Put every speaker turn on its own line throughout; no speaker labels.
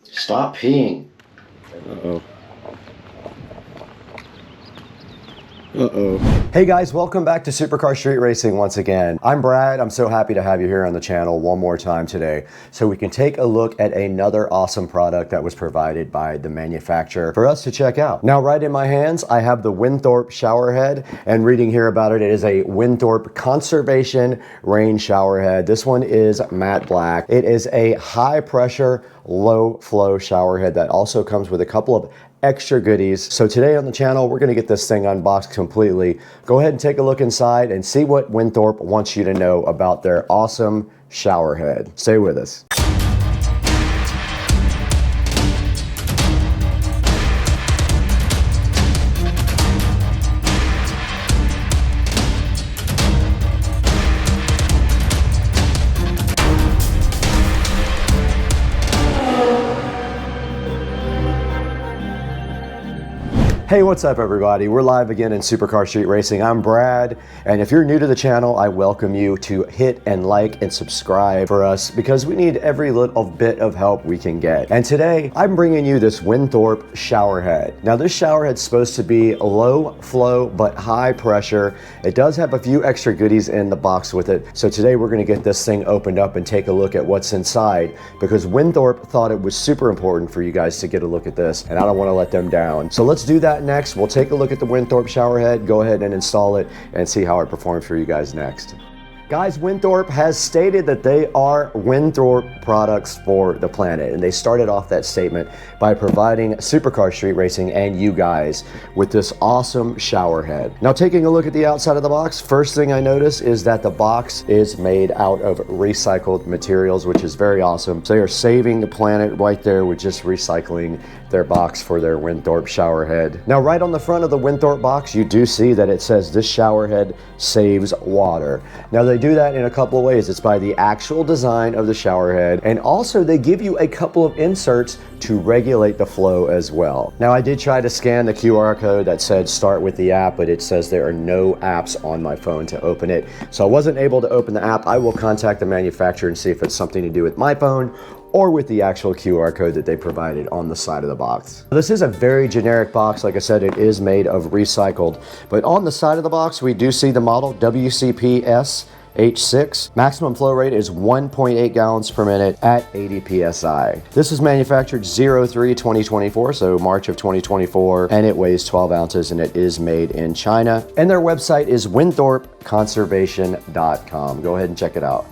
Stop peeing.
Uh-oh. Hey guys, welcome back to Supercar Street Racing once again. I'm Brad. I'm so happy to have you here on the channel one more time today so we can take a look at another awesome product that was provided by the manufacturer for us to check out. Now, right in my hands, I have the Winthorpe Showerhead, and reading here about it, it is a Winthorpe Conservation Rain Showerhead. This one is matte black. It is a high pressure, low flow showerhead that also comes with a couple of extra goodies. So today on the channel, we're gonna get this thing unboxed completely. Go ahead and take a look inside and see what Winthorpe wants you to know about their awesome showerhead. Stay with us. Hey, what's up everybody? We're live again in Supercar Street Racing. I'm Brad, and if you're new to the channel, I welcome you to hit and like and subscribe for us because we need every little bit of help we can get. And today, I'm bringing you this Winthorpe showerhead. Now this showerhead's supposed to be low flow but high pressure. It does have a few extra goodies in the box with it. So today we're gonna get this thing opened up and take a look at what's inside because Winthorpe thought it was super important for you guys to get a look at this, and I don't wanna let them down. So let's do that next. We'll take a look at the Winthorpe showerhead, go ahead and install it, and see how it performs for you guys next. Guys, Winthorpe has stated that they are Winthorpe products for the planet, and they started off that statement by providing Supercar Street Racing and you guys with this awesome showerhead. Now, taking a look at the outside of the box, first thing I notice is that the box is made out of recycled materials, which is very awesome. So they are saving the planet right there with just recycling their box for their Winthorpe showerhead. Now, right on the front of the Winthorpe box, you do see that it says this showerhead saves water. Now, they do that in a couple of ways. It's by the actual design of the showerhead, and also they give you a couple of inserts to regulate the flow as well. Now, I did try to scan the QR code that said start with the app, but it says there are no apps on my phone to open it. So I wasn't able to open the app. I will contact the manufacturer and see if it's something to do with my phone or with the actual QR code that they provided on the side of the box. This is a very generic box. Like I said, it is made of recycled, but on the side of the box, we do see the model WCPS H6. Maximum flow rate is 1.8 gallons per minute at 80 PSI. This is manufactured 03/2024, so March of 2024, and it weighs 12 ounces and it is made in China. And their website is winthorpeconservation.com. Go ahead and check it out.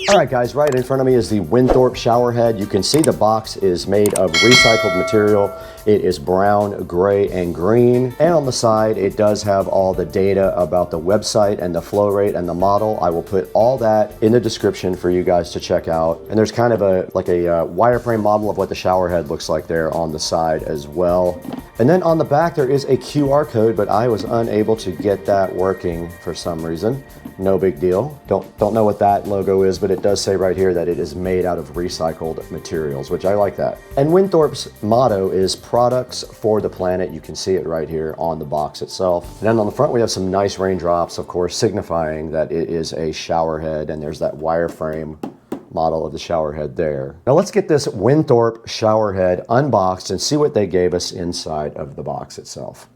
All right, guys, right in front of me is the Winthorpe showerhead. You can see the box is made of recycled material. It is brown, gray, and green. And on the side, it does have all the data about the website and the flow rate and the model. I will put all that in the description for you guys to check out. And there's kind of a wireframe model of what the showerhead looks like there on the side as well. And then on the back, there is a QR code, but I was unable to get that working for some reason. No big deal. Don't know what that logo is, but it does say right here that it is made out of recycled materials, which I like that. And Winthorpe's motto is products for the planet. You can see it right here on the box itself. And then on the front, we have some nice raindrops, of course, signifying that it is a showerhead, and there's that wireframe model of the showerhead there. Now let's get this Winthorpe showerhead unboxed and see what they gave us inside of the box itself.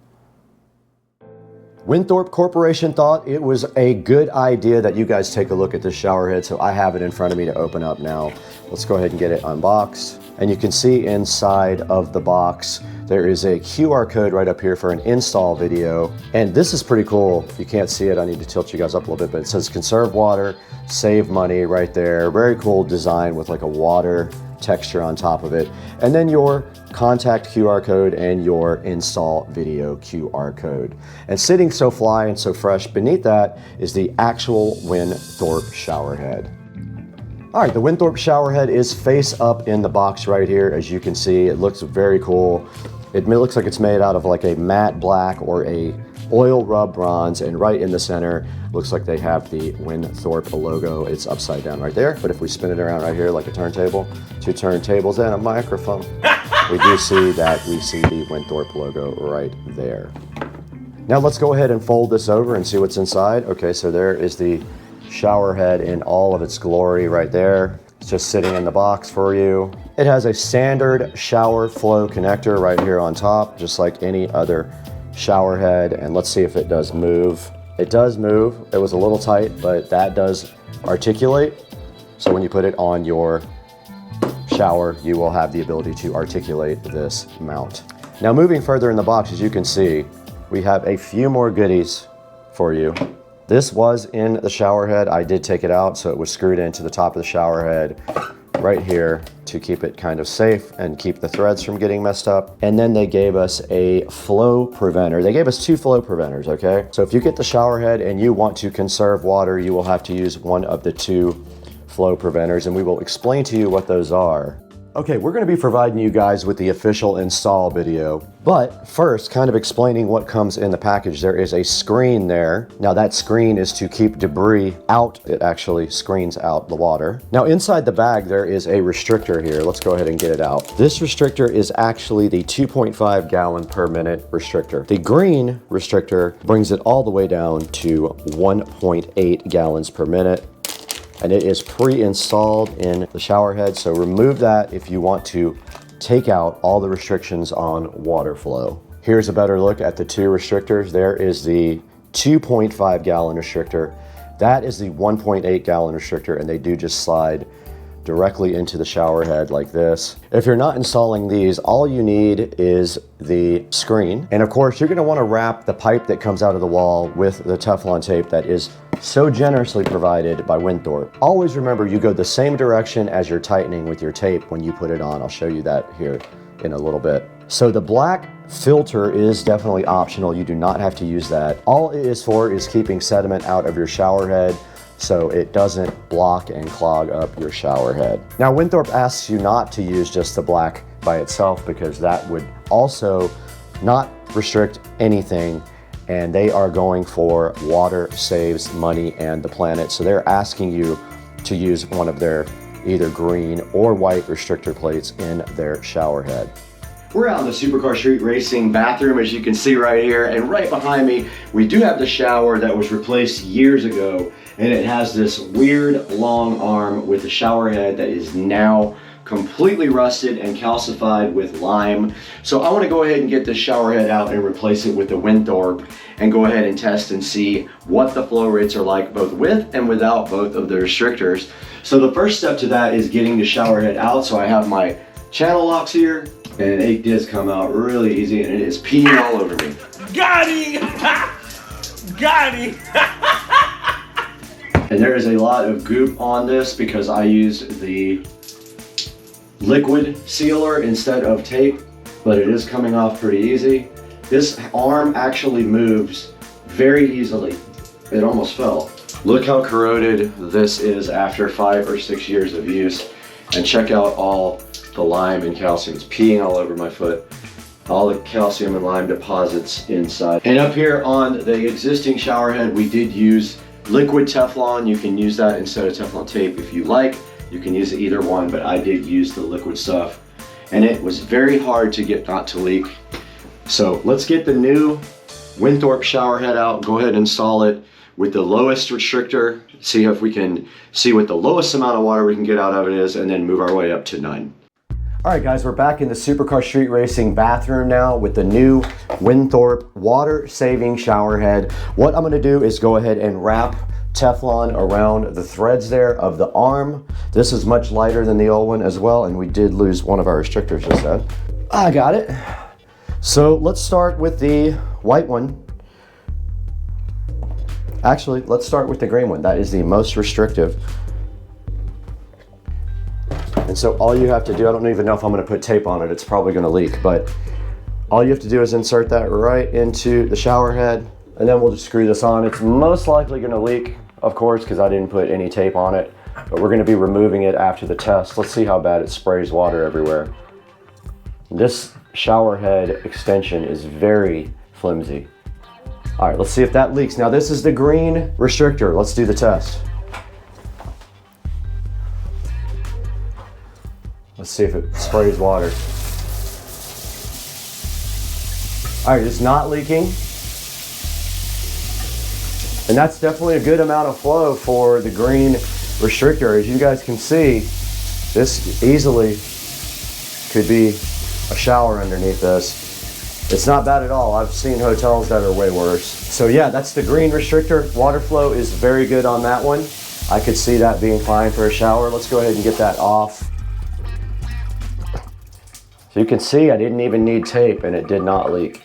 Winthorpe Corporation thought it was a good idea that you guys take a look at this showerhead, so I have it in front of me to open up now. Let's go ahead and get it unboxed. And you can see inside of the box, there is a QR code right up here for an install video. And this is pretty cool. You can't see it. I need to tilt you guys up a little bit, but it says conserve water, save money right there. Very cool design with like a water texture on top of it. And then your contact QR code and your install video QR code. And sitting so fly and so fresh beneath that is the actual Winthorpe showerhead. All right, the Winthorpe showerhead is face up in the box right here. As you can see, it looks very cool. It looks like it's made out of like a matte black or a oil rub bronze, and right in the center looks like they have the Winthorpe logo. It's upside down right there, but if we spin it around right here like a turntable, two turntables and a microphone, we do see that we see the Winthorpe logo right there. Now let's go ahead and fold this over and see what's inside. Okay, so there is the shower head in all of its glory right there. It's just sitting in the box for you. It has a standard shower flow connector right here on top, just like any other shower head. And let's see if it does move. It does move. It was a little tight, but that does articulate. So when you put it on your shower, you will have the ability to articulate this mount. Now moving further in the box, as you can see, we have a few more goodies for you. This was in the shower head. I did take it out, so it was screwed into the top of the shower head right here to keep it kind of safe and keep the threads from getting messed up. And then they gave us a flow preventer. They gave us 2 flow preventers, okay? So if you get the shower head and you want to conserve water, you will have to use one of the 2 flow preventers, and we will explain to you what those are. Okay, we're going to be providing you guys with the official install video, but first, kind of explaining what comes in the package. There is a screen there. Now that screen is to keep debris out. It actually screens out the water. Now inside the bag, there is a restrictor here. Let's go ahead and get it out. This restrictor is actually the 2.5 gallon per minute restrictor. The green restrictor brings it all the way down to 1.8 gallons per minute. And it is pre-installed in the shower head, so remove that if you want to take out all the restrictions on water flow. Here's a better look at the 2 restrictors. There is the 2.5 gallon restrictor. That is the 1.8 gallon restrictor, and they do just slide directly into the shower head like this. If you're not installing these, all you need is the screen. And of course, you're gonna wanna wrap the pipe that comes out of the wall with the Teflon tape that is so generously provided by Winthorpe. Always remember, you go the same direction as you're tightening with your tape when you put it on. I'll show you that here in a little bit. So the black filter is definitely optional. You do not have to use that. All it is for is keeping sediment out of your shower head, so it doesn't block and clog up your shower head. Now, Winthorpe asks you not to use just the black by itself, because that would also not restrict anything, and they are going for water saves money and the planet. So they're asking you to use one of their either green or white restrictor plates in their shower head. We're out in the Supercar Street Racing bathroom, as you can see right here, and right behind me, we do have the shower that was replaced years ago, and it has this weird long arm with a shower head that is now completely rusted and calcified with lime. So I want to go ahead and get this shower head out and replace it with the Winthorpe and go ahead and test and see what the flow rates are like both with and without both of the restrictors. So the first step to that is getting the shower head out. So I have my channel locks here, and it does come out really easy, and it is peeing all over me.
Got him! Got him!
And there is a lot of goop on this because I used the liquid sealer instead of tape, but it is coming off pretty easy. This arm actually moves very easily. It almost fell. Look how corroded this is after 5 or 6 years of use. And check out all the lime and calcium. It's peeing all over my foot. All the calcium and lime deposits inside. And up here on the existing shower head, we did use liquid Teflon. You can use that instead of Teflon tape if you like. You can use either one, but I did use the liquid stuff. And it was very hard to get not to leak. So let's get the new Winthorpe shower head out. Go ahead and install it with the lowest restrictor. See if we can see what the lowest amount of water we can get out of it is, and then move our way up to 9. All right, guys, we're back in the Supercar Street Racing bathroom now with the new Winthorpe water-saving shower head. What I'm gonna do is go ahead and wrap Teflon around the threads there of the arm. This is much lighter than the old one as well, and we did lose one of our restrictors just then. I got it. So let's start with the white one. Actually, let's start with the green one. That is the most restrictive. And so all you have to do, I don't even know if I'm gonna put tape on it, it's probably gonna leak, but all you have to do is insert that right into the shower head, and then we'll just screw this on. It's most likely gonna leak, of course, because I didn't put any tape on it, but we're gonna be removing it after the test. Let's see how bad it sprays water everywhere. This shower head extension is very flimsy. All right, let's see if that leaks. Now this is the green restrictor. Let's do the test. Let's see if it sprays water. All right, it's not leaking. And that's definitely a good amount of flow for the green restrictor. As you guys can see, This easily could be a shower underneath this. It's not bad at all. I've seen hotels that are way worse. So yeah, that's the green restrictor. Water flow is very good on that one. I could see that being fine for a shower. Let's go ahead and get that off. So you can see I didn't even need tape and it did not leak.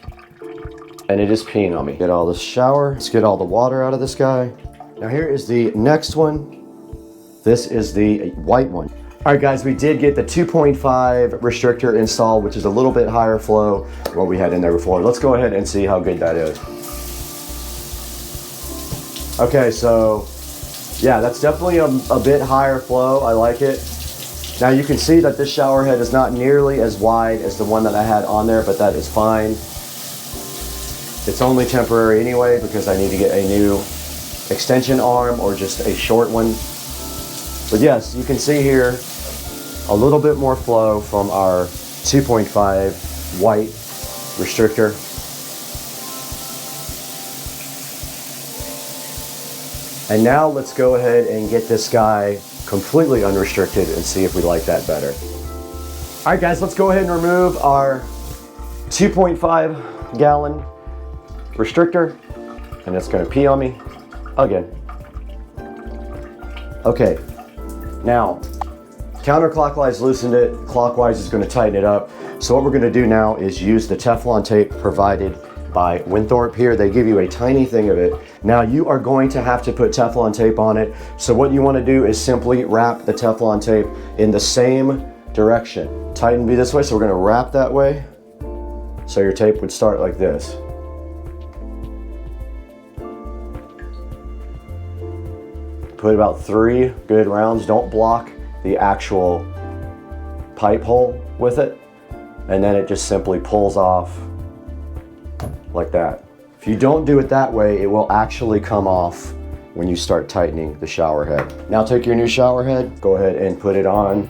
And it is peeing on me. Get all this shower. Let's get all the water out of this guy. Now here is the next one. This is the white one. All right, guys, we did get the 2.5 restrictor install, which is a little bit higher flow than what we had in there before. Let's go ahead and see how good that is. Okay, so yeah, that's definitely a bit higher flow. I like it. Now you can see that this shower head is not nearly as wide as the one that I had on there, but that is fine. It's only temporary anyway because I need to get a new extension arm or just a short one. But yes, you can see here a little bit more flow from our 2.5 white restrictor. And now let's go ahead and get this guy completely unrestricted and see if we like that better. All right, guys, let's go ahead and remove our 2.5 gallon restrictor, and it's gonna pee on me again. Okay, now counterclockwise loosened it, clockwise is gonna tighten it up. So what we're gonna do now is use the Teflon tape provided by Winthorpe here. They give you a tiny thing of it. Now you are going to have to put Teflon tape on it. So what you wanna do is simply wrap the Teflon tape in the same direction. Tighten be this way, so we're gonna wrap that way. So your tape would start like this. Put about 3 good rounds. Don't block the actual pipe hole with it. And then it just simply pulls off like that. If you don't do it that way, it will actually come off when you start tightening the shower head. Now take your new shower head, go ahead and put it on.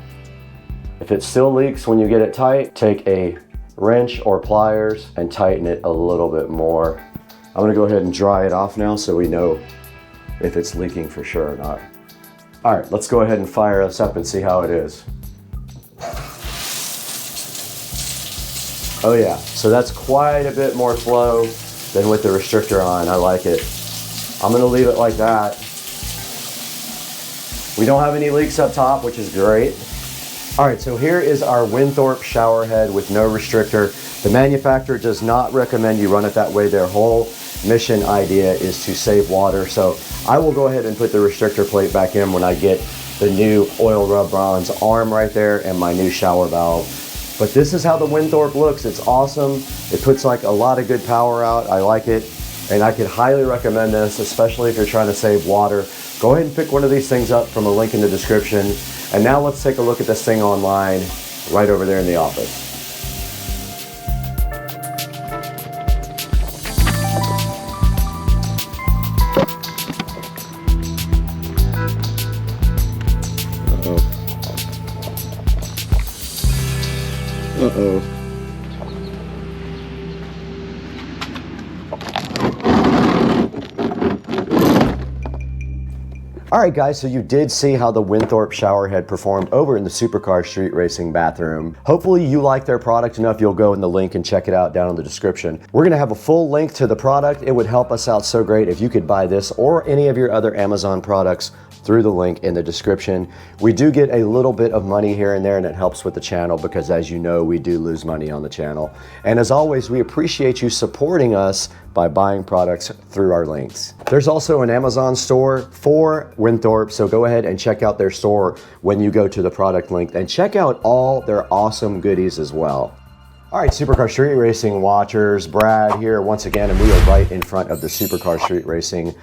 If it still leaks when you get it tight, take a wrench or pliers and tighten it a little bit more. I'm gonna go ahead and dry it off now so we know if it's leaking for sure or not. All right, let's go ahead and fire this up and see how it is. Oh yeah, so that's quite a bit more flow than with the restrictor on. I like it. I'm gonna leave it like that. We don't have any leaks up top, which is great. All right, so here is our Winthorpe shower head with no restrictor. The manufacturer does not recommend you run it that way. Their whole mission idea is to save water. So I will go ahead and put the restrictor plate back in when I get the new oil rub bronze arm right there and my new shower valve. But this is how the Winthorpe looks. It's awesome. It puts like a lot of good power out. I like it. And I could highly recommend this, especially if you're trying to save water. Go ahead and pick one of these things up from a link in the description. And now let's take a look at this thing online right over there in the office. Uh-oh. All right, guys, so you did see how the Winthorpe shower head performed over in the Supercar Street Racing bathroom. Hopefully you like their product enough you'll go in the link and check it out down in the description. We're gonna have a full link to the product. It would help us out so great if you could buy this or any of your other Amazon products through the link in the description. We do get a little bit of money here and there, and it helps with the channel because, as you know, we do lose money on the channel. And as always, we appreciate you supporting us by buying products through our links. There's also an Amazon store for Winthorpe, so go ahead and check out their store when you go to the product link and check out all their awesome goodies as well. All right, Supercar Street Racing watchers, Brad here once again, and we are right in front of the Supercar Street Racing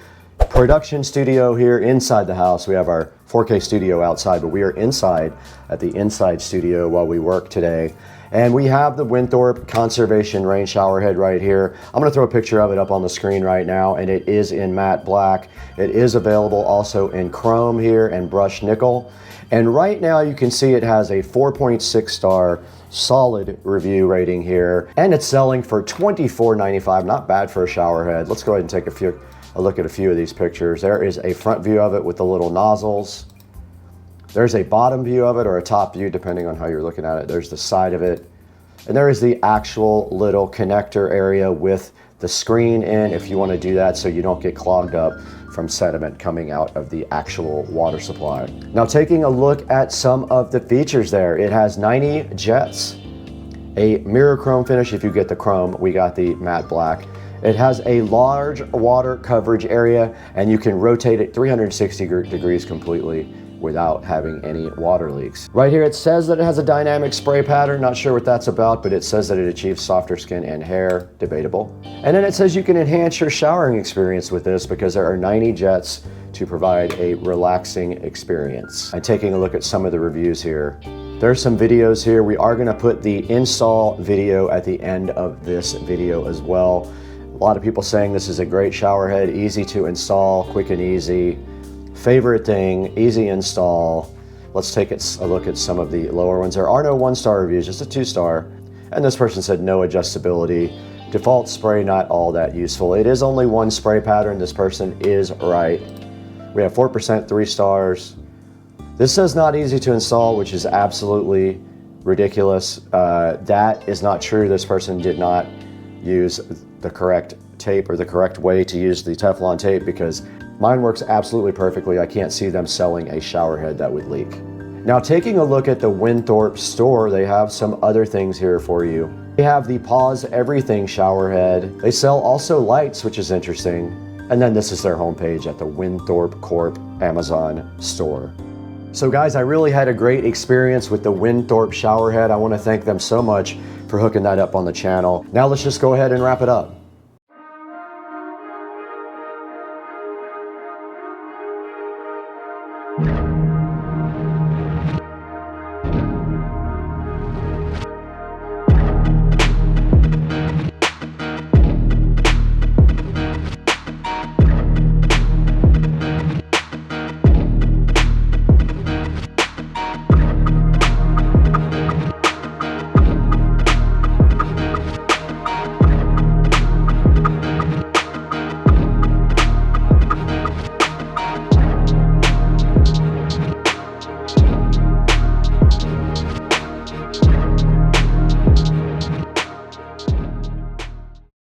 production studio here inside the house. We have our 4K studio outside, but we are inside at the inside studio while we work today. And we have the Winthorpe Conservation Rain Shower Head right here. I'm gonna throw a picture of it up on the screen right now, and it is in matte black. It is available also in chrome here and brushed nickel. And right now you can see it has a 4.6 star solid review rating here, and it's selling for $24.95. Not bad for a shower head. Let's go ahead and take a look at a few of these pictures. There is a front view of it with the little nozzles. There's a bottom view of it or a top view, depending on how you're looking at it. There's the side of it. And there is the actual little connector area with the screen in if you want to do that so you don't get clogged up from sediment coming out of the actual water supply. Now taking a look at some of the features there, it has 90 jets, a mirror chrome finish if you get the chrome, we got the matte black. It has a large water coverage area and you can rotate it 360 degrees completely without having any water leaks. Right here it says that it has a dynamic spray pattern, not sure what that's about, but it says that it achieves softer skin and hair, debatable. And then it says you can enhance your showering experience with this because there are 90 jets to provide a relaxing experience. And taking a look at some of the reviews here, there's some videos here. We are gonna put the install video at the end of this video as well. A lot of people saying this is a great shower head, easy to install, quick and easy. Favorite thing, easy install. Let's take a look at some of the lower ones. There are no 1-star reviews, just a 2-star. And this person said no adjustability. Default spray, not all that useful. It is only one spray pattern. This person is right. We have 4%, 3 stars. This says not easy to install, which is absolutely ridiculous. That is not true. This person did not use the correct tape or the correct way to use the Teflon tape because mine works absolutely perfectly. I can't see them selling a shower head that would leak. Now taking a look at the Winthorpe store, they have some other things here for you. They have the Pause Everything shower head. They sell also lights, which is interesting. And then this is their homepage at the Winthorpe Corp Amazon store. So guys, I really had a great experience with the Winthorpe shower head. I want to thank them so much for hooking that up on the channel. Now let's just go ahead and wrap it up.